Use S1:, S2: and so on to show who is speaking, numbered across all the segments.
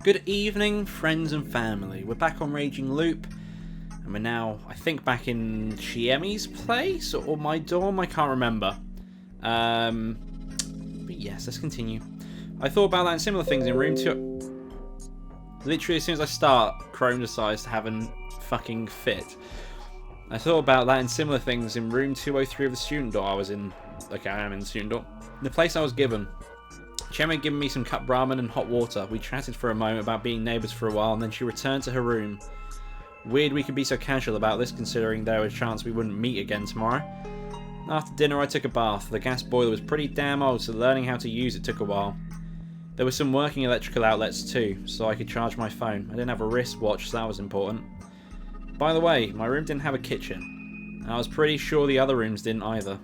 S1: Good evening, friends and family. We're back on Raging Loop, and we're now, I think, back in Chiemi's place or my dorm. I can't remember. But yes, let's continue. I thought about that and similar things in room 2. Literally, as soon as I start, Chrome decides to have a fucking fit. I thought about that and similar things in room 203 of the student door I was in. Okay, I am in the student door. The place I was given. Chiemi had given me some cup ramen and hot water. We chatted for a moment about being neighbours for a while, and then she returned to her room. Weird we could be so casual about this, considering there was a chance we wouldn't meet again tomorrow. After dinner, I took a bath. The gas boiler was pretty damn old, so learning how to use it took a while. There were some working electrical outlets too, so I could charge my phone. I didn't have a wristwatch, so that was important. By the way, my room didn't have a kitchen, and I was pretty sure the other rooms didn't either.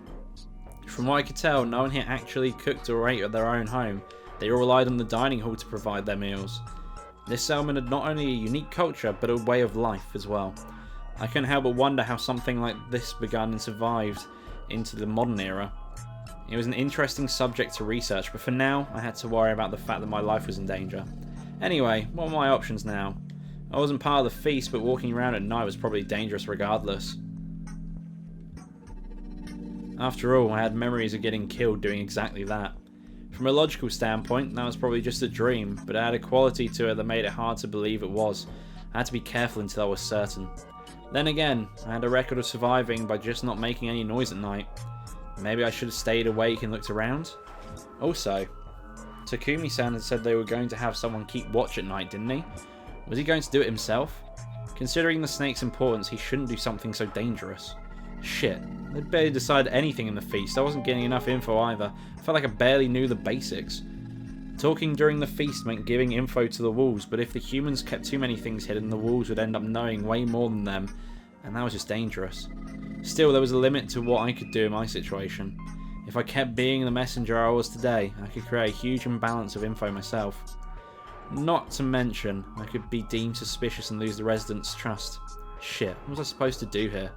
S1: From what I could tell, no one here actually cooked or ate at their own home. They all relied on the dining hall to provide their meals. This settlement had not only a unique culture, but a way of life as well. I couldn't help but wonder how something like this begun and survived into the modern era. It was an interesting subject to research, but for now, I had to worry about the fact that my life was in danger. Anyway, what were my options now? I wasn't part of the feast, but walking around at night was probably dangerous regardless. After all, I had memories of getting killed doing exactly that. From a logical standpoint, that was probably just a dream, but it had a quality to it that made it hard to believe it was. I had to be careful until I was certain. Then again, I had a record of surviving by just not making any noise at night. Maybe I should have stayed awake and looked around? Also, Takumi-san had said they were going to have someone keep watch at night, didn't he? Was he going to do it himself? Considering the snake's importance, he shouldn't do something so dangerous. Shit, they'd barely decided anything in the feast. I wasn't getting enough info either. I felt like I barely knew the basics. Talking during the feast meant giving info to the wolves, but if the humans kept too many things hidden, the wolves would end up knowing way more than them, and that was just dangerous. Still, there was a limit to what I could do in my situation. If I kept being the messenger I was today, I could create a huge imbalance of info myself. Not to mention, I could be deemed suspicious and lose the residents' trust. Shit, what was I supposed to do here?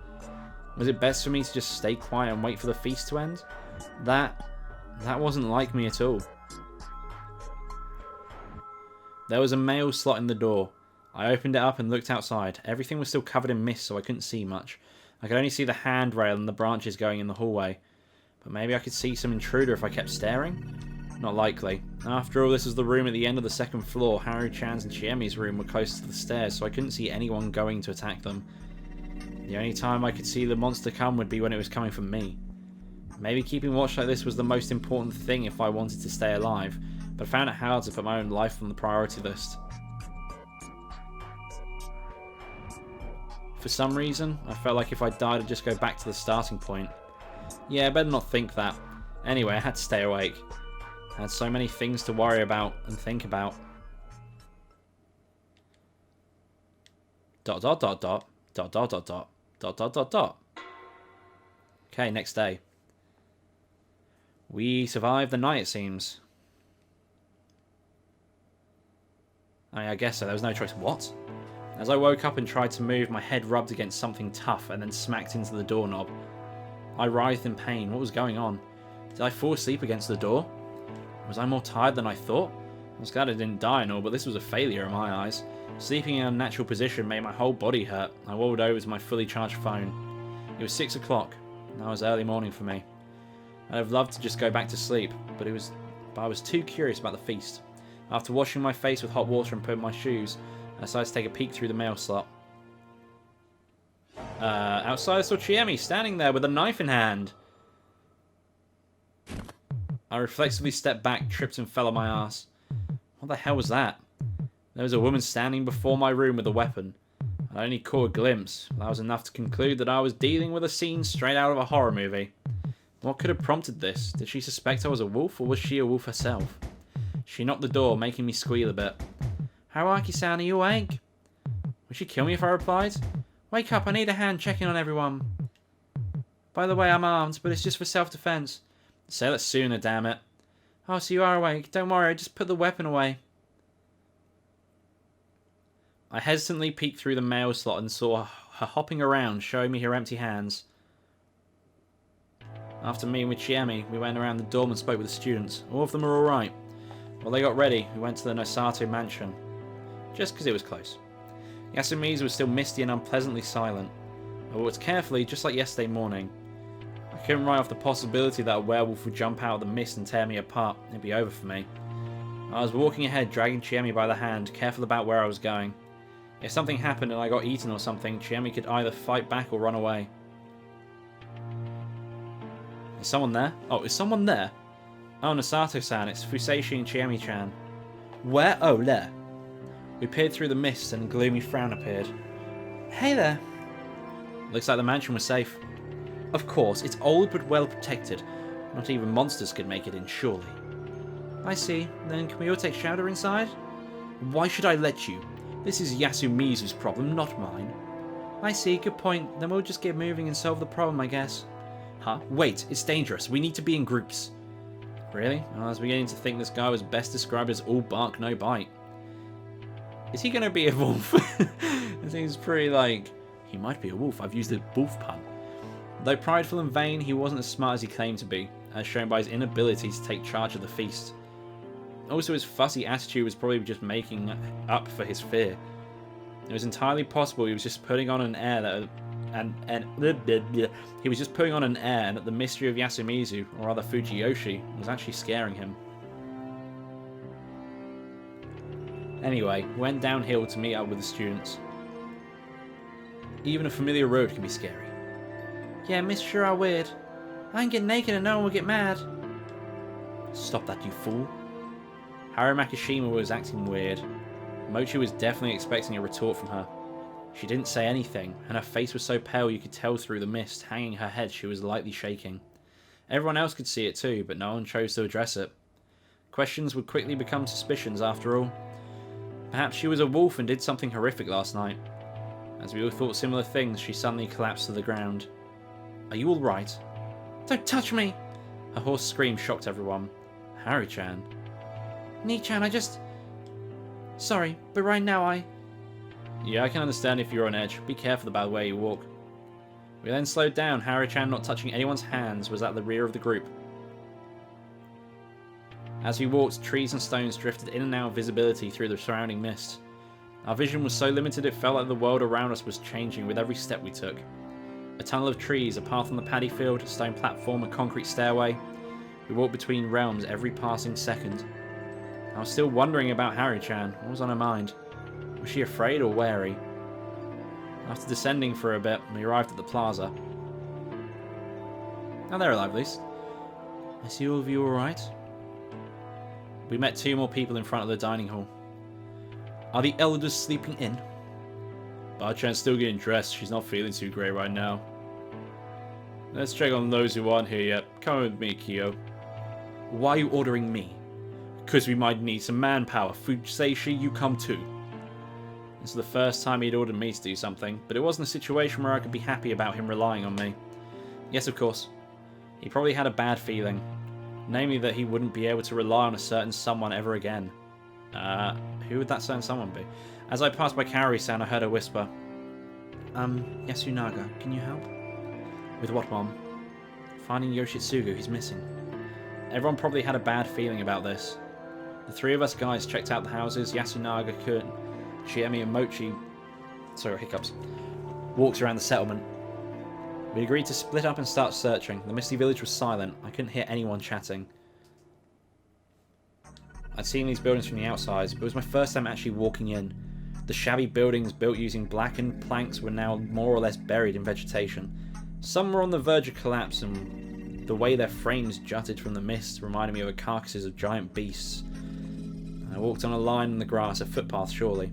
S1: Was it best for me to just stay quiet and wait for the feast to end? That wasn't like me at all. There was a mail slot in the door. I opened it up and looked outside. Everything was still covered in mist, so I couldn't see much. I could only see the handrail and the branches going in the hallway. But maybe I could see some intruder if I kept staring? Not likely. After all, this was the room at the end of the second floor. Haru-chan's and Chiemi's room were close to the stairs, so I couldn't see anyone going to attack them. The only time I could see the monster come would be when it was coming from me. Maybe keeping watch like this was the most important thing if I wanted to stay alive, but I found it hard to put my own life on the priority list. For some reason, I felt like if I died I'd just go back to the starting point. Yeah, I better not think that. Anyway, I had to stay awake. I had so many things to worry about and think about. ... Okay, next day. We survived the night, it seems. I guess so. There was no choice. What? As I woke up and tried to move, my head rubbed against something tough and then smacked into the doorknob. I writhed in pain. What was going on? Did I fall asleep against the door? Was I more tired than I thought? I was glad I didn't die and all, but this was a failure in my eyes. Sleeping in a unnatural position made my whole body hurt. I wobbled over to my fully charged phone. It was 6 o'clock. That was early morning for me. I'd have loved to just go back to sleep, but I was too curious about the feast. After washing my face with hot water and putting on my shoes, I decided to take a peek through the mail slot. Outside I saw Chiemi standing there with a knife in hand. I reflexively stepped back, tripped and fell on my ass. What the hell was that? There was a woman standing before my room with a weapon. I only caught a glimpse, but that was enough to conclude that I was dealing with a scene straight out of a horror movie. What could have prompted this? Did she suspect I was a wolf, or was she a wolf herself? She knocked the door, making me squeal a bit. Haruaki-san, are you awake? Would she kill me if I replied? Wake up, I need a hand checking on everyone. By the way, I'm armed, but it's just for self-defense. Say that sooner, damn it. Oh, so you are awake. Don't worry, I just put the weapon away. I hesitantly peeked through the mail slot and saw her hopping around, showing me her empty hands. After meeting with Chiemi, we went around the dorm and spoke with the students. All of them were alright. While they got ready, we went to the Nosato mansion. just because it was close. Yasumizu was still misty and unpleasantly silent. I walked carefully, just like yesterday morning. I couldn't write off the possibility that a werewolf would jump out of the mist and tear me apart. It'd be over for me. I was walking ahead, dragging Chiemi by the hand, careful about where I was going. If something happened and I got eaten or something, Chiemi could either fight back or run away. Is someone there? Oh, is someone there? Oh, Nasato-san, it's Fuseishi and Chiemi-chan. Where? Oh, there. We peered through the mist and a gloomy frown appeared. Hey there. Looks like the mansion was safe. Of course, it's old but well protected. Not even monsters could make it in, surely. I see. Then can we all take shelter inside? Why should I let you? This is Yasumizu's problem, not mine. I see, good point. Then we'll just get moving and solve the problem, I guess. Huh? Wait, it's dangerous. We need to be in groups. Really? I was beginning to think this guy was best described as all bark, no bite. Is he going to be a wolf? It seems pretty like... He might be a wolf. I've used a wolf pun. Though prideful and vain, he wasn't as smart as he claimed to be, as shown by his inability to take charge of the feast. Also, his fussy attitude was probably just making up for his fear. It was entirely possible he was just putting on an air that... He was just putting on an air and that the mystery of Yasumizu, or rather Fujiyoshi, was actually scaring him. Anyway, went downhill to meet up with the students. Even a familiar road can be scary. Yeah, Miss sure are weird. I can get naked and no one will get mad. Stop that, you fool. Haru Makishima was acting weird. Mochi was definitely expecting a retort from her. She didn't say anything, and her face was so pale you could tell through the mist. Hanging her head, she was lightly shaking. Everyone else could see it too, but no one chose to address it. Questions would quickly become suspicions after all. Perhaps she was a wolf and did something horrific last night. As we all thought similar things, she suddenly collapsed to the ground. Are you alright? Don't touch me! Her hoarse scream shocked everyone. Haru-chan. Nii-chan, I just... Sorry, but right now Yeah, I can understand if you're on edge. Be careful about the way you walk. We then slowed down. Haru-chan, not touching anyone's hands, was at the rear of the group. As we walked, trees and stones drifted in and out of visibility through the surrounding mist. Our vision was so limited it felt like the world around us was changing with every step we took. A tunnel of trees, a path on the paddy field, a stone platform, a concrete stairway. We walked between realms every passing second. I was still wondering about Haru-chan. What was on her mind? Was she afraid or wary? After descending for a bit, we arrived at the plaza. Oh, they're alive at least. I see all of you alright. We met two more people in front of the dining hall. Are the elders sleeping in? Ba-chan's still getting dressed. She's not feeling too great right now. Let's check on those who aren't here yet. Come with me, Kyo. Why are you ordering me? Because we might need some manpower. Fuseishi, you come too. This is the first time he'd ordered me to do something, but it wasn't a situation where I could be happy about him relying on me. Yes, of course. He probably had a bad feeling. Namely that he wouldn't be able to rely on a certain someone ever again. Who would that certain someone be? As I passed by Kaori-san, I heard her whisper. Yasunaga, can you help? With what, Mom? Finding Yoshitsugu, he's missing. Everyone probably had a bad feeling about this. The three of us guys checked out the houses. Yasunaga, Kun, Chiemi, and Mochi... Sorry, hiccups. Walked around the settlement. We agreed to split up and start searching. The misty village was silent. I couldn't hear anyone chatting. I'd seen these buildings from the outside, but it was my first time actually walking in. The shabby buildings built using blackened planks were now more or less buried in vegetation. Some were on the verge of collapse, and the way their frames jutted from the mist reminded me of the carcasses of giant beasts. I walked on a line in the grass, a footpath surely.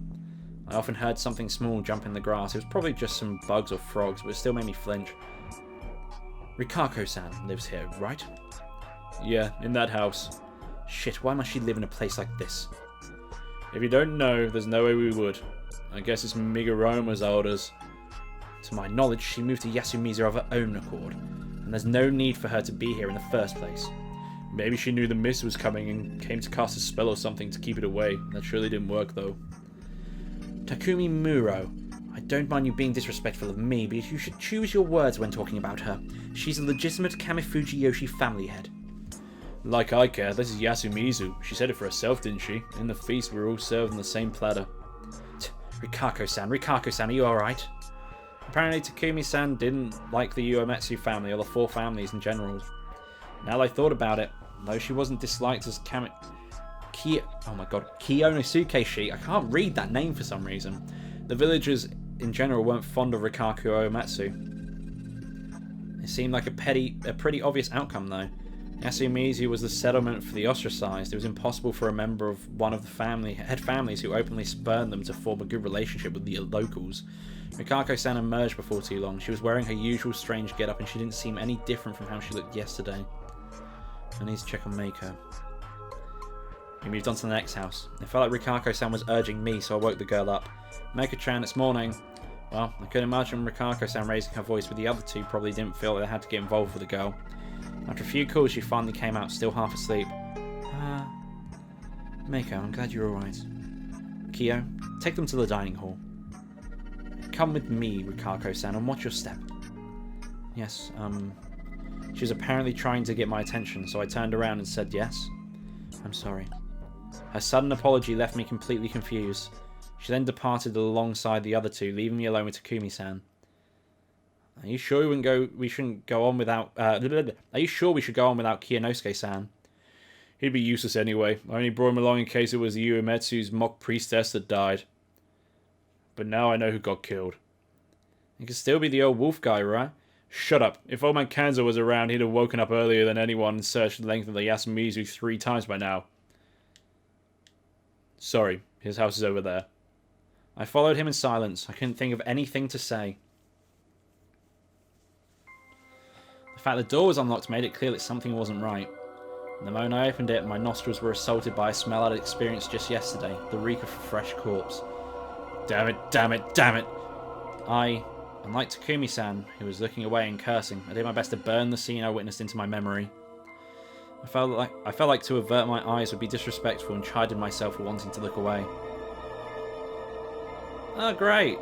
S1: I often heard something small jump in the grass. It was probably just some bugs or frogs, but it still made me flinch. Rikako-san lives here, right? Yeah, in that house. Shit, why must she live in a place like this? If you don't know, there's no way we would. I guess it's Miguruma's orders. To my knowledge, she moved to Yasumizu of her own accord, and there's no need for her to be here in the first place. Maybe she knew the mist was coming and came to cast a spell or something to keep it away. That surely didn't work, though. Takumi Muro, I don't mind you being disrespectful of me, but you should choose your words when talking about her. She's a legitimate Kamifuji-yoshi family head. Like I care, this is Yasumizu. She said it for herself, didn't she? In the feast, we were all served on the same platter. Rikako-san, are you alright? Apparently Takumi-san didn't like the Uematsu family, or the four families in general. Now that I thought about it, though she wasn't disliked as Kiyonosuke-shi, I can't read that name for some reason. The villagers in general weren't fond of Rikaku Uematsu. It seemed like a pretty obvious outcome though. Yasumizu was the settlement for the ostracized. It was impossible for a member of one of the head families who openly spurned them to form a good relationship with the locals. Rikako-san emerged before too long. She was wearing her usual strange getup and she didn't seem any different from how she looked yesterday. I need to check on Meiko. We moved on to the next house. It felt like Rikako-san was urging me, so I woke the girl up. Meiko-chan, it's morning. Well, I could imagine Rikako-san raising her voice, but the other two probably didn't feel like they had to get involved with the girl. After a few calls, she finally came out, still half asleep. Meiko, I'm glad you're alright. Kiyo, take them to the dining hall. Come with me, Rikako-san, and watch your step. Yes, she was apparently trying to get my attention, so I turned around and said yes. I'm sorry. Her sudden apology left me completely confused. She then departed alongside the other two, leaving me alone with Takumi-san. Are you sure we shouldn't go on without... Are you sure we should go on without Kiyonosuke-san? He'd be useless anyway. I only brought him along in case it was the Uematsu's mock priestess that died. But now I know who got killed. It could still be the old wolf guy, right? Shut up. If old man Kanzo was around, he'd have woken up earlier than anyone and searched the length of the Yasumizu 3 times by now. Sorry, his house is over there. I followed him in silence. I couldn't think of anything to say. The fact the door was unlocked made it clear that something wasn't right. The moment I opened it, my nostrils were assaulted by a smell I'd experienced just yesterday, the reek of a fresh corpse. Damn it, damn it, damn it! Unlike Takumi-san, who was looking away and cursing, I did my best to burn the scene I witnessed into my memory. I felt like to avert my eyes would be disrespectful and chided myself for wanting to look away. Oh, great!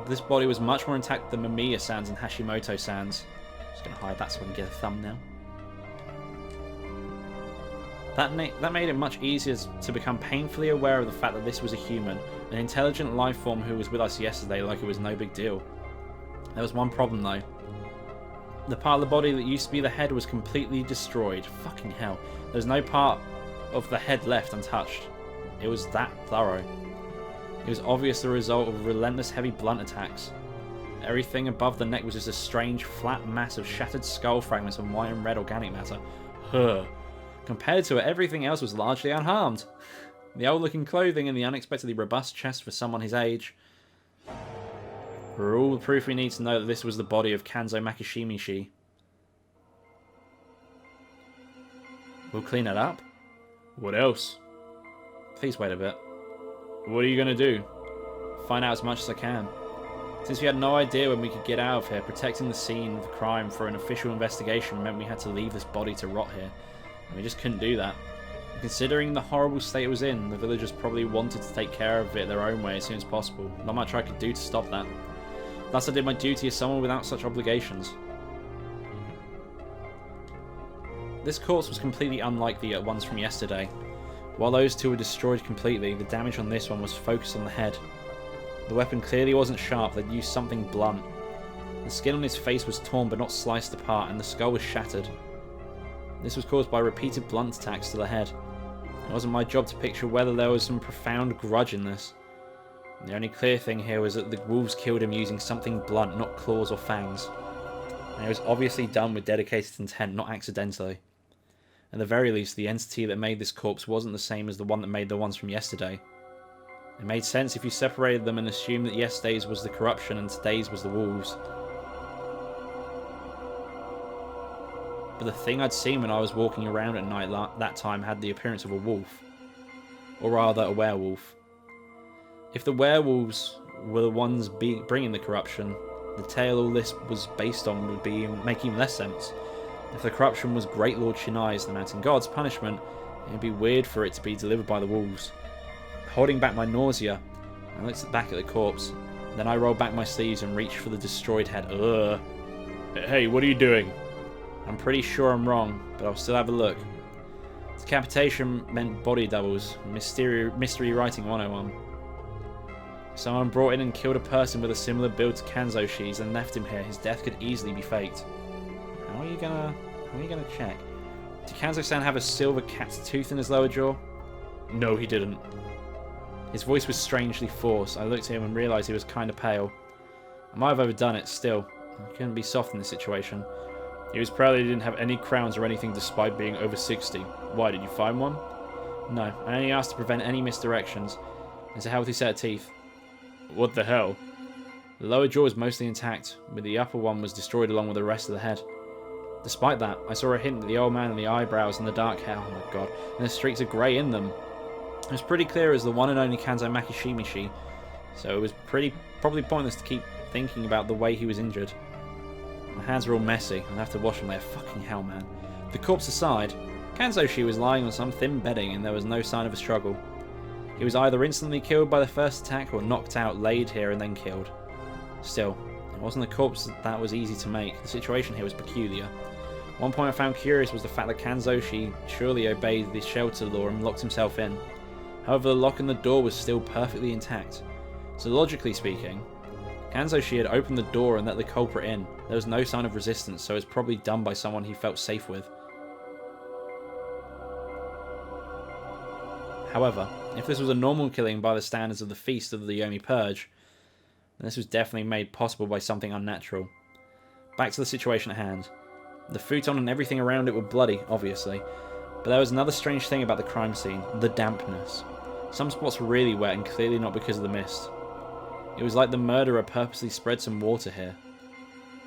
S1: This body was much more intact than Mamiya-san's and Hashimoto-san's. Just going to hide that so I can get a thumbnail. That made it much easier to become painfully aware of the fact that this was a human, an intelligent life form who was with us yesterday like it was no big deal. There was one problem though. The part of the body that used to be the head was completely destroyed. Fucking hell. There was no part of the head left untouched. It was that thorough. It was obvious the result of relentless heavy blunt attacks. Everything above the neck was just a strange flat mass of shattered skull fragments and white and red organic matter. Compared to it, everything else was largely unharmed. The old-looking clothing and the unexpectedly robust chest for someone his age were all the proof we need to know that this was the body of Kanzo Makishimishi. We'll clean it up? What else? Please wait a bit. What are you going to do? Find out as much as I can. Since we had no idea when we could get out of here, protecting the scene of the crime for an official investigation meant we had to leave this body to rot here. And we just couldn't do that. And considering the horrible state it was in, the villagers probably wanted to take care of it their own way as soon as possible. Not much I could do to stop that. Thus I did my duty as someone without such obligations. This corpse was completely unlike the ones from yesterday. While those two were destroyed completely, the damage on this one was focused on the head. The weapon clearly wasn't sharp, they'd used something blunt. The skin on his face was torn but not sliced apart, and the skull was shattered. This was caused by repeated blunt attacks to the head. It wasn't my job to picture whether there was some profound grudge in this. The only clear thing here was that the wolves killed him using something blunt, not claws or fangs. And it was obviously done with dedicated intent, not accidentally. At the very least, the entity that made this corpse wasn't the same as the one that made the ones from yesterday. It made sense if you separated them and assumed that yesterday's was the corruption and today's was the wolves. But the thing I'd seen when I was walking around at night that time had the appearance of a wolf. Or rather, a werewolf. If the werewolves were the ones bringing the corruption, the tale all this was based on would be making less sense. If the corruption was Great Lord Shinai's, the Mountain God's, punishment, it would be weird for it to be delivered by the wolves. Holding back my nausea, I looked back at the corpse. Then I rolled back my sleeves and reached for the destroyed head. Ugh. Hey, what are you doing? I'm pretty sure I'm wrong, but I'll still have a look. Decapitation meant body doubles. Mystery writing 101. Someone brought in and killed a person with a similar build to Kanzoshi's and left him here. His death could easily be faked. How are you gonna check? Did Kanzo-san have a silver cat's tooth in his lower jaw? No, he didn't. His voice was strangely forced. I looked at him and realised he was kind of pale. I might have overdone it, still. I couldn't be soft in this situation. He was proud that he didn't have any crowns or anything despite being over 60. Why, did you find one? No, I only asked to prevent any misdirections. It's a healthy set of teeth. What the hell? The lower jaw was mostly intact, but the upper one was destroyed along with the rest of the head. Despite that, I saw a hint that the old man and the eyebrows and the dark hair, oh my god, and the streaks of grey in them. It was pretty clear it was the one and only Kanzo Makishimishi, so it was probably pointless to keep thinking about the way he was injured. My hands were all messy, I'd have to wash them later. Fucking hell, man. The corpse aside, Kanzoshi was lying on some thin bedding and there was no sign of a struggle. He was either instantly killed by the first attack or knocked out, laid here and then killed. Still, it wasn't a corpse that was easy to make. The situation here was peculiar. One point I found curious was the fact that Kanzoshi surely obeyed the shelter law and locked himself in. However, the lock on the door was still perfectly intact. So logically speaking, Kanzoshi had opened the door and let the culprit in. There was no sign of resistance, so it was probably done by someone he felt safe with. However, if this was a normal killing by the standards of the Feast of the Yomi Purge, then this was definitely made possible by something unnatural. Back to the situation at hand. The futon and everything around it were bloody, obviously, but there was another strange thing about the crime scene, the dampness. Some spots were really wet and clearly not because of the mist. It was like the murderer purposely spread some water here.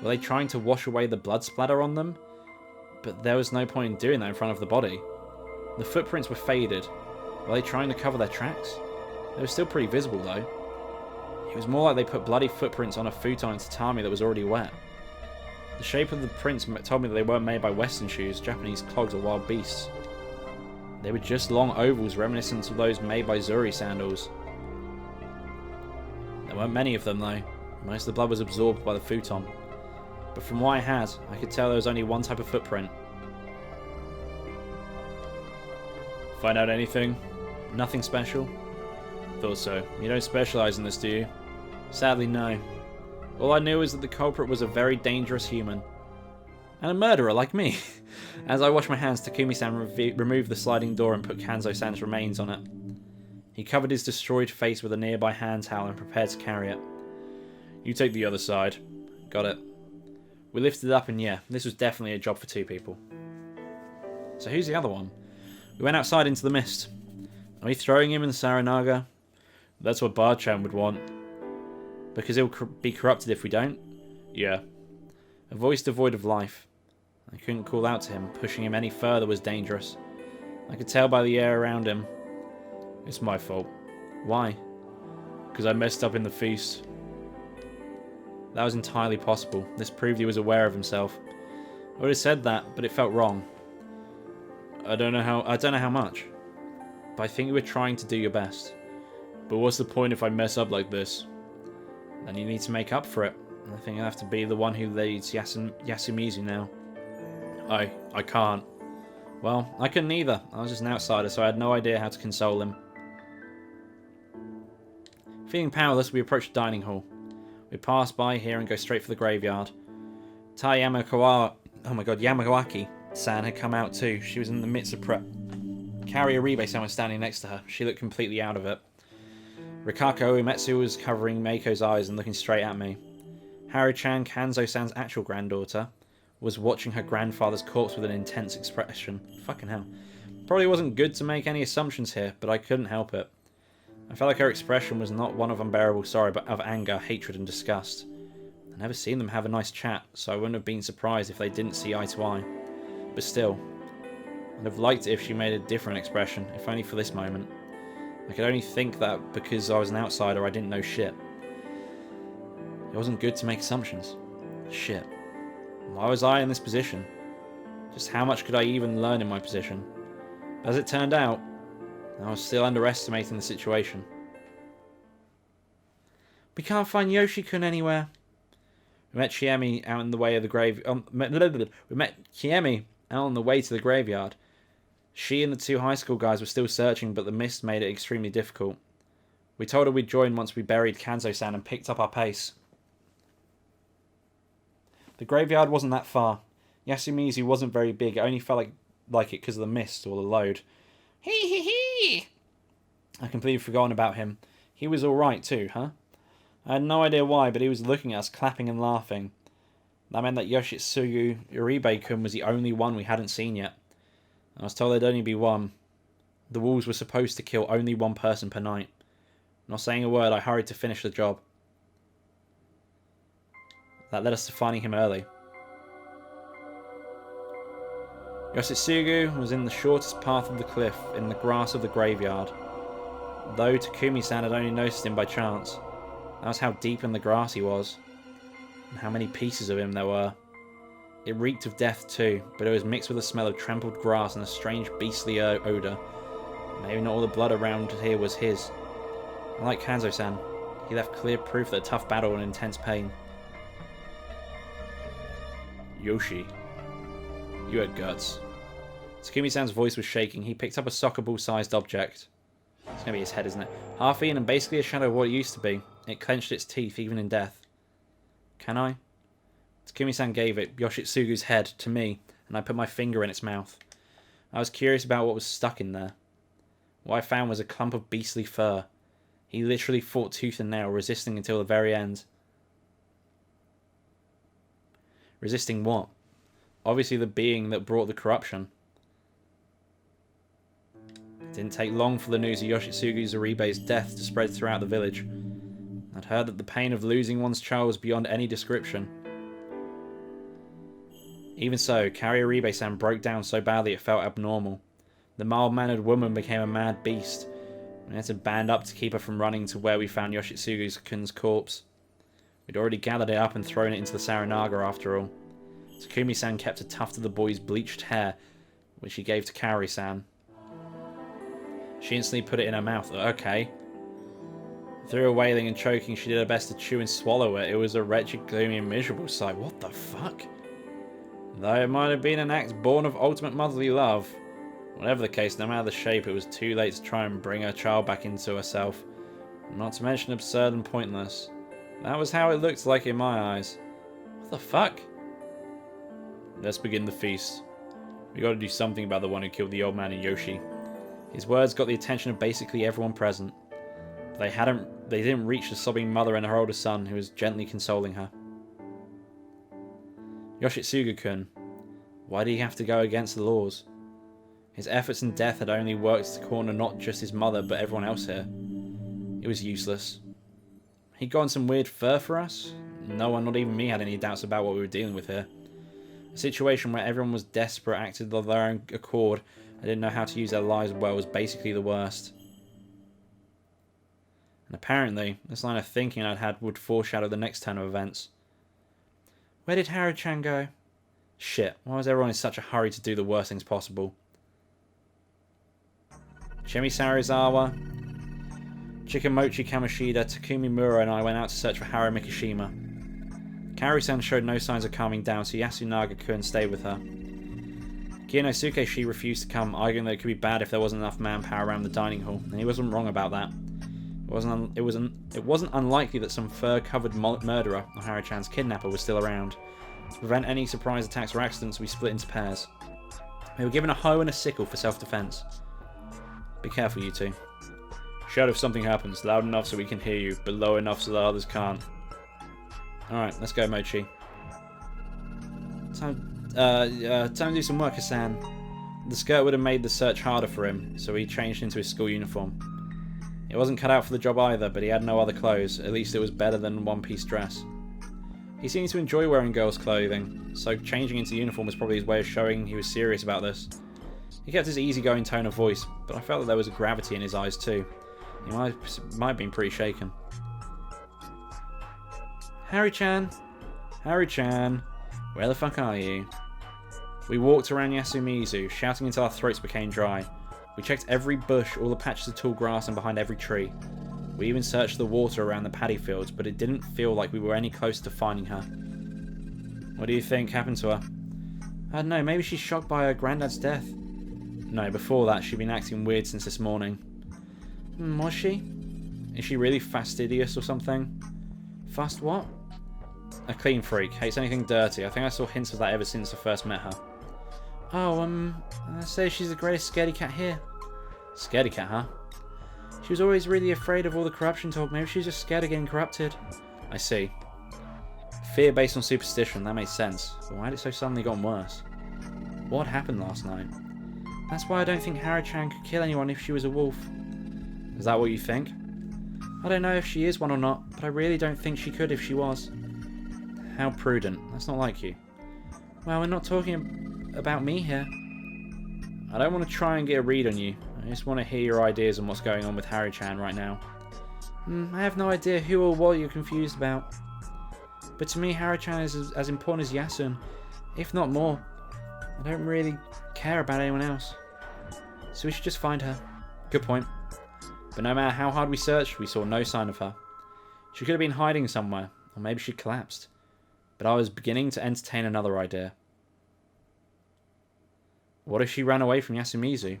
S1: Were they trying to wash away the blood splatter on them? But there was no point in doing that in front of the body. The footprints were faded. Were they trying to cover their tracks? They were still pretty visible though. It was more like they put bloody footprints on a futon and tatami that was already wet. The shape of the prints told me that they weren't made by Western shoes, Japanese clogs or wild beasts. They were just long ovals reminiscent of those made by Zuri sandals. There weren't many of them though. Most of the blood was absorbed by the futon. But from what I had, I could tell there was only one type of footprint. Find out anything? Nothing special? Thought so. You don't specialise in this, do you? Sadly, no. All I knew was that the culprit was a very dangerous human. And a murderer like me. As I washed my hands, Takumi-san removed the sliding door and put Kanzo-san's remains on it. He covered his destroyed face with a nearby hand towel and prepared to carry it. You take the other side. Got it. We lifted it up and yeah, this was definitely a job for two people. So who's the other one? We went outside into the mist. Are we throwing him in the Saranaga? That's what Bard-chan would want. Because he'll be corrupted if we don't? Yeah. A voice devoid of life. I couldn't call out to him. Pushing him any further was dangerous. I could tell by the air around him. It's my fault. Why? Because I messed up in the feast. That was entirely possible. This proved he was aware of himself. I would have said that, but it felt wrong. I don't know how much. But I think you were trying to do your best. But what's the point if I mess up like this? Then you need to make up for it. I think I have to be the one who leads Yasumizu now. I can't. Well, I couldn't either. I was just an outsider, so I had no idea how to console him. Feeling powerless, we approached the dining hall. We pass by here and go straight for the graveyard. Tai Yamagawaki-san had come out too. She was in the midst of prep. Kari Aribe-san was standing next to her. She looked completely out of it. Rikako Uematsu was covering Meiko's eyes and looking straight at me. Haru-chan, Kanzo-san's actual granddaughter, was watching her grandfather's corpse with an intense expression. Fucking hell. Probably wasn't good to make any assumptions here, but I couldn't help it. I felt like her expression was not one of unbearable sorrow, but of anger, hatred, and disgust. I'd never seen them have a nice chat, so I wouldn't have been surprised if they didn't see eye to eye. But still, I'd have liked it if she made a different expression, if only for this moment. I could only think that because I was an outsider, I didn't know shit. It wasn't good to make assumptions. Shit. Why was I in this position? Just how much could I even learn in my position? As it turned out, I was still underestimating the situation. We can't find Yoshi-kun anywhere. We met Chiemi out in the way of the grave. We met Chiemi out on the way to the graveyard. She and the two high school guys were still searching, but the mist made it extremely difficult. We told her we'd join once we buried Kanzo-san and picked up our pace. The graveyard wasn't that far. Yasumizu wasn't very big. It only felt like it because of the mist or the load. Hee hee hee! I completely forgotten about him. He was alright too, huh? I had no idea why, but he was looking at us, clapping and laughing. That meant that Yoshitsugu Uribe-kun was the only one we hadn't seen yet. I was told there'd only be one. The wolves were supposed to kill only one person per night. Not saying a word, I hurried to finish the job. That led us to finding him early. Yoshitsugu was in the shortest path of the cliff, in the grass of the graveyard. Though Takumi-san had only noticed him by chance. That was how deep in the grass he was. And how many pieces of him there were. It reeked of death too, but it was mixed with the smell of trampled grass and a strange beastly odour. Maybe not all the blood around here was his. Unlike Kanzo-san, he left clear proof that a tough battle and intense pain. Yoshi, you had guts. Takumi-san's voice was shaking. He picked up a soccer ball-sized object. It's going to be his head, isn't it? Half eaten and basically a shadow of what it used to be. It clenched its teeth, even in death. Can I? Takumi-san gave it, Yoshitsugu's head, to me, and I put my finger in its mouth. I was curious about what was stuck in there. What I found was a clump of beastly fur. He literally fought tooth and nail, resisting until the very end. Resisting what? Obviously the being that brought the corruption. It didn't take long for the news of Yoshitsugu Uribe's death to spread throughout the village. I'd heard that the pain of losing one's child was beyond any description. Even so, Kari Uribe-san broke down so badly it felt abnormal. The mild-mannered woman became a mad beast. We had to band up to keep her from running to where we found Yoshitsugu's corpse. We'd already gathered it up and thrown it into the Saranaga after all. Takumi-san kept a tuft of the boy's bleached hair, which he gave to Kari-san. She instantly put it in her mouth. Okay. Through her wailing and choking, she did her best to chew and swallow it. It was a wretched, gloomy, and miserable sight. What the fuck? Though it might have been an act born of ultimate motherly love. Whatever the case, no matter the shape, it was too late to try and bring her child back into herself. Not to mention absurd and pointless. That was how it looked like in my eyes. What the fuck? Let's begin the feast. We gotta do something about the one who killed the old man and Yoshi. His words got the attention of basically everyone present. But they didn't reach the sobbing mother and her older son, who was gently consoling her. Yoshitsugu-kun. Why did he have to go against the laws? His efforts and death had only worked to corner not just his mother, but everyone else here. It was useless. He'd gotten some weird fur for us? No one, not even me, had any doubts about what we were dealing with here. A situation where everyone was desperate, acted of their own accord, and didn't know how to use their lives well was basically the worst. And apparently, this line of thinking I'd had would foreshadow the next turn of events. Where did Haru-chan go? Shit, why was everyone in such a hurry to do the worst things possible? Shimi Sarizawa, Chikamochi Kamoshida, Takumi Mura and I went out to search for Haru Mikishima. Karu-san showed no signs of calming down, so Yasunaga-kun stayed with her. Kiyonosuke she refused to come, arguing that it could be bad if there wasn't enough manpower around the dining hall, and he wasn't wrong about that. It wasn't unlikely that some fur-covered murderer, or Haru-chan's kidnapper, was still around. To prevent any surprise attacks or accidents, we split into pairs. We were given a hoe and a sickle for self-defense. Be careful, you two. Shout if something happens, loud enough so we can hear you, but low enough so that others can't. Alright, let's go, Mochi. Time to do some work, Hassan. The skirt would have made the search harder for him, so he changed into his school uniform. It wasn't cut out for the job either, but he had no other clothes. At least it was better than a one-piece dress. He seemed to enjoy wearing girls' clothing, so changing into uniform was probably his way of showing he was serious about this. He kept his easygoing tone of voice, but I felt that there was a gravity in his eyes too. He might have been pretty shaken. Harry-chan! Harry-chan! Where the fuck are you? We walked around Yasumizu, shouting until our throats became dry. We checked every bush, all the patches of tall grass, and behind every tree. We even searched the water around the paddy fields, but it didn't feel like we were any closer to finding her. What do you think happened to her? I don't know, maybe she's shocked by her granddad's death. No, before that, she'd been acting weird since this morning. Was she? Is she really fastidious or something? Fast what? A clean freak. Hates anything dirty. I think I saw hints of that ever since I first met her. Oh, I say she's the greatest scaredy cat here. Scaredy cat, huh? She was always really afraid of all the corruption talk. Maybe she's just scared of getting corrupted. I see. Fear based on superstition. That makes sense. But why had it so suddenly gotten worse? What happened last night? That's why I don't think Harry-chan could kill anyone if she was a wolf. Is that what you think? I don't know if she is one or not, but I really don't think she could if she was. How prudent. That's not like you. Well, we're not talking about me here. I don't want to try and get a read on you. I just want to hear your ideas on what's going on with Harry-chan right now. I have no idea who or what you're confused about. But to me, Harry-chan is as important as Yasun, if not more. I don't really care about anyone else. So we should just find her. Good point. But no matter how hard we searched, we saw no sign of her. She could have been hiding somewhere, or maybe she collapsed. But I was beginning to entertain another idea. What if she ran away from Yasumizu?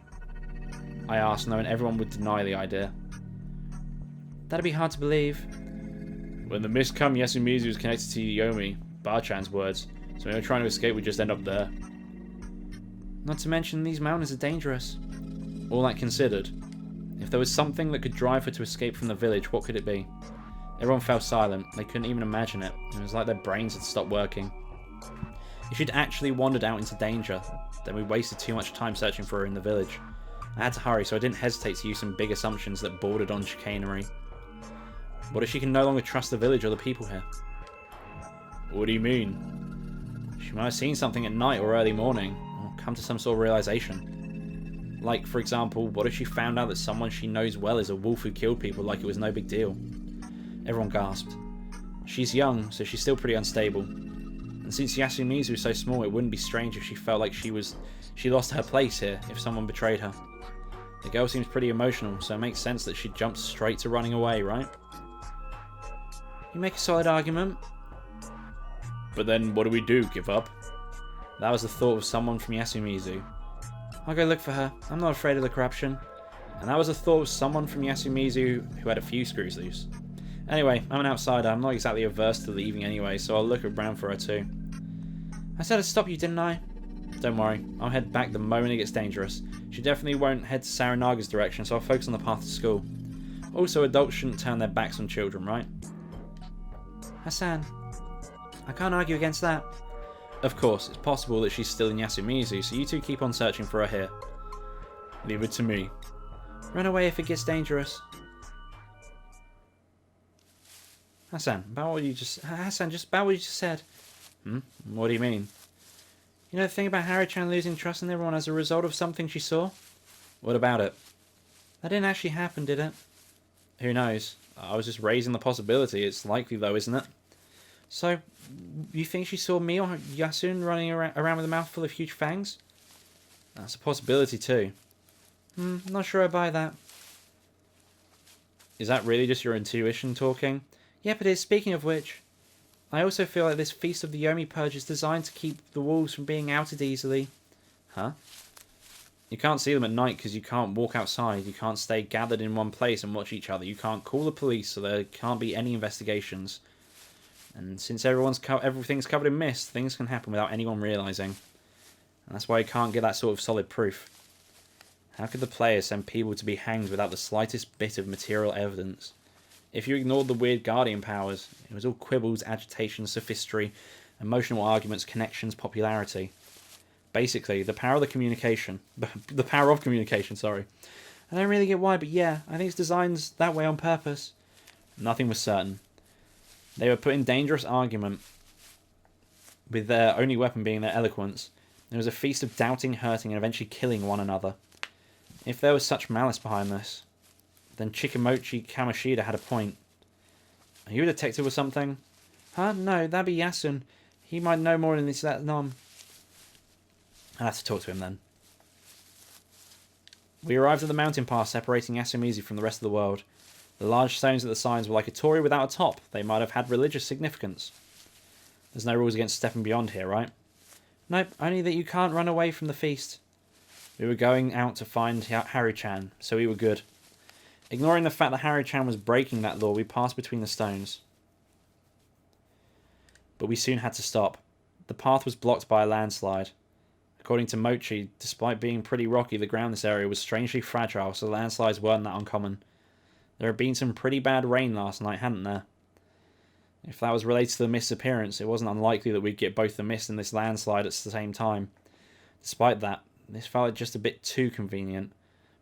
S1: I asked, knowing everyone would deny the idea. That'd be hard to believe. When the mist come, Yasumizu is connected to Yomi, Bar-chan's words, so when we're trying to escape, we just end up there. Not to mention, these mountains are dangerous. All that considered, if there was something that could drive her to escape from the village, what could it be? Everyone fell silent. They couldn't even imagine it. It was like their brains had stopped working. If she'd actually wandered out into danger, then we wasted too much time searching for her in the village. I had to hurry, so I didn't hesitate to use some big assumptions that bordered on chicanery. What if she can no longer trust the village or the people here? What do you mean? She might have seen something at night or early morning, or come to some sort of realization. Like, for example, what if she found out that someone she knows well is a wolf who killed people like it was no big deal? Everyone gasped. She's young, so she's still pretty unstable. And since Yasumizu is so small, it wouldn't be strange if she felt like she lost her place here if someone betrayed her. The girl seems pretty emotional, so it makes sense that she'd jump straight to running away, right? You make a solid argument. But then what do we do? Give up? That was the thought of someone from Yasumizu. I'll go look for her. I'm not afraid of the corruption. And that was the thought of someone from Yasumizu who had a few screws loose. Anyway, I'm an outsider. I'm not exactly averse to leaving anyway, so I'll look around for her too. I said I'd stop you, didn't I? Don't worry. I'll head back the moment it gets dangerous. She definitely won't head to Saranaga's direction, so I'll focus on the path to school. Also, adults shouldn't turn their backs on children, right? Hassan, I can't argue against that. Of course, it's possible that she's still in Yasumizu, so you two keep on searching for her here. Leave it to me. Run away if it gets dangerous. Hassan, just about what you just said. What do you mean? You know the thing about Harry-chan losing trust in everyone as a result of something she saw? What about it? That didn't actually happen, did it? Who knows? I was just raising the possibility. It's likely though, isn't it? So, you think she saw me or Yasun running around with a mouthful of huge fangs? That's a possibility too. Not sure I buy that. Is that really just your intuition talking? Yep, it is. Speaking of which, I also feel like this Feast of the Yomi Purge is designed to keep the wolves from being outed easily. Huh? You can't see them at night because you can't walk outside. You can't stay gathered in one place and watch each other. You can't call the police, so there can't be any investigations. And since everything's covered in mist, things can happen without anyone realising. And that's why you can't get that sort of solid proof. How could the player send people to be hanged without the slightest bit of material evidence? If you ignored the weird guardian powers, it was all quibbles, agitation, sophistry, emotional arguments, connections, popularity. Basically, the power of communication, sorry. I don't really get why, but yeah, I think it's designed that way on purpose. Nothing was certain. They were put in dangerous argument, with their only weapon being their eloquence. It was a feast of doubting, hurting, and eventually killing one another. If there was such malice behind this, then Chikamochi Kamoshida had a point. Are you a detective or something? Huh? No, that'd be Yasun. He might know more than this. I'll have to talk to him then. We arrived at the mountain pass separating Yasumizu from the rest of the world. The large stones at the signs were like a torii without a top. They might have had religious significance. There's no rules against stepping beyond here, right? Nope, only that you can't run away from the feast. We were going out to find Harry-chan, so we were good. Ignoring the fact that Harry-chan was breaking that law, we passed between the stones. But we soon had to stop. The path was blocked by a landslide. According to Mochi, despite being pretty rocky, the ground in this area was strangely fragile, so landslides weren't that uncommon. There had been some pretty bad rain last night, hadn't there? If that was related to the mist's appearance, it wasn't unlikely that we'd get both the mist and this landslide at the same time. Despite that, this felt like just a bit too convenient.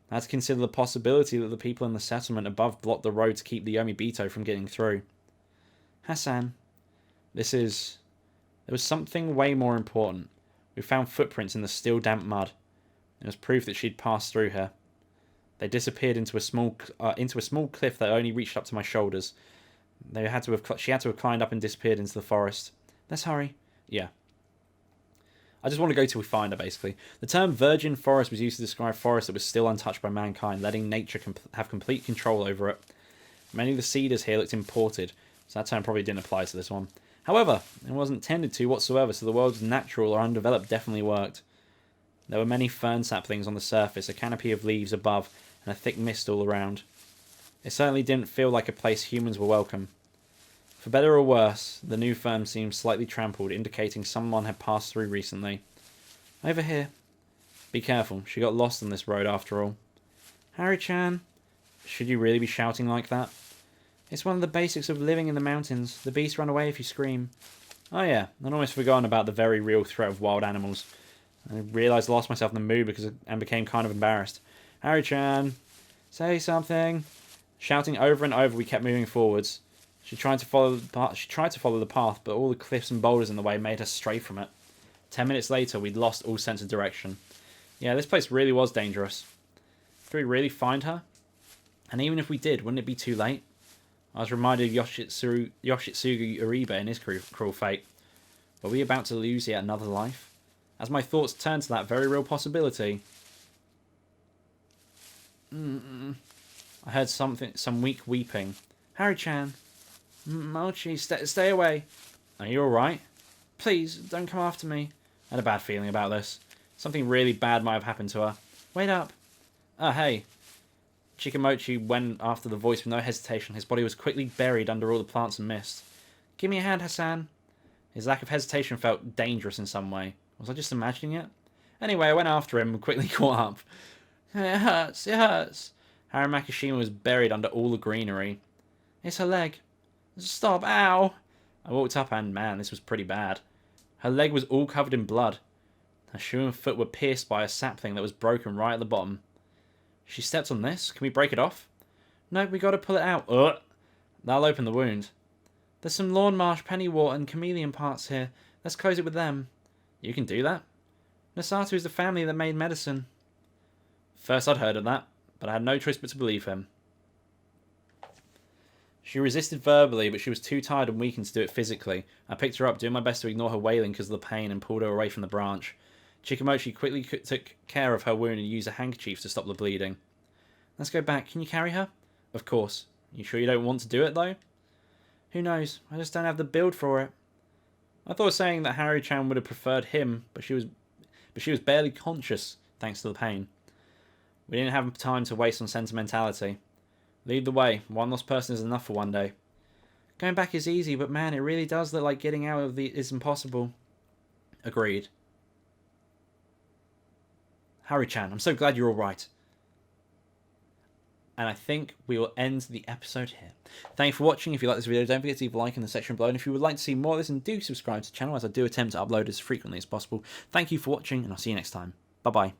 S1: I had to consider the possibility that the people in the settlement above blocked the road to keep the Yomibito from getting through. Hassan, there was something way more important. We found footprints in the still damp mud. It was proof that she'd passed through here. They disappeared into a small cliff that only reached up to my shoulders. She had to have climbed up and disappeared into the forest. Let's hurry. Yeah. I just want to go till we find her, basically. The term virgin forest was used to describe forest that was still untouched by mankind, letting nature have complete control over it. Many of the cedars here looked imported, so that term probably didn't apply to this one. However, it wasn't tended to whatsoever, so the world's natural or undeveloped definitely worked. There were many fern saplings on the surface, a canopy of leaves above, and a thick mist all around. It certainly didn't feel like a place humans were welcome. For better or worse, the new fern seemed slightly trampled, indicating someone had passed through recently. Over here. Be careful, she got lost on this road after all. Harry-chan, should you really be shouting like that? It's one of the basics of living in the mountains. The beasts run away if you scream. Oh yeah, I'd almost forgotten about the very real threat of wild animals. I realised I lost myself in the mood and became kind of embarrassed. Harry-chan, say something. Shouting over and over, we kept moving forwards. She tried to follow the path, but all the cliffs and boulders in the way made her stray from it. 10 minutes later, we'd lost all sense of direction. Yeah, this place really was dangerous. Could we really find her? And even if we did, wouldn't it be too late? I was reminded of Yoshitsugu Uribe and his cruel fate. Were we about to lose yet another life? As my thoughts turned to that very real possibility, I heard some weak weeping. Harry-chan, Mochi, stay away. Are you alright? Please, don't come after me. I had a bad feeling about this. Something really bad might have happened to her. Wait up. Ah, hey. Chikamochi went after the voice with no hesitation. His body was quickly buried under all the plants and mist. Give me a hand, Hassan. His lack of hesitation felt dangerous in some way. Was I just imagining it? Anyway, I went after him and quickly caught up. It hurts, it hurts. Haru Makishima was buried under all the greenery. It's her leg. Stop, ow! I walked up and, man, this was pretty bad. Her leg was all covered in blood. Her shoe and foot were pierced by a sapling that was broken right at the bottom. She stepped on this. Can we break it off? No, we gotta pull it out. Ugh. That'll open the wound. There's some lawn marsh, pennywort, and chameleon parts here. Let's close it with them. You can do that? Nasato is the family that made medicine. First I'd heard of that, but I had no choice but to believe him. She resisted verbally, but she was too tired and weakened to do it physically. I picked her up, doing my best to ignore her wailing because of the pain, and pulled her away from the branch. Chikamochi quickly took care of her wound and used a handkerchief to stop the bleeding. Let's go back. Can you carry her? Of course. You sure you don't want to do it, though? Who knows? I just don't have the build for it. I thought saying that Harry-chan would have preferred him, but she was barely conscious, thanks to the pain. We didn't have time to waste on sentimentality. Lead the way. One lost person is enough for one day. Going back is easy, but man, it really does look like getting out of is impossible. Agreed. Harry-chan, I'm so glad you're alright. And I think we will end the episode here. Thank you for watching. If you like this video, don't forget to leave a like in the section below. And if you would like to see more of this, then do subscribe to the channel, as I do attempt to upload as frequently as possible. Thank you for watching, and I'll see you next time. Bye-bye.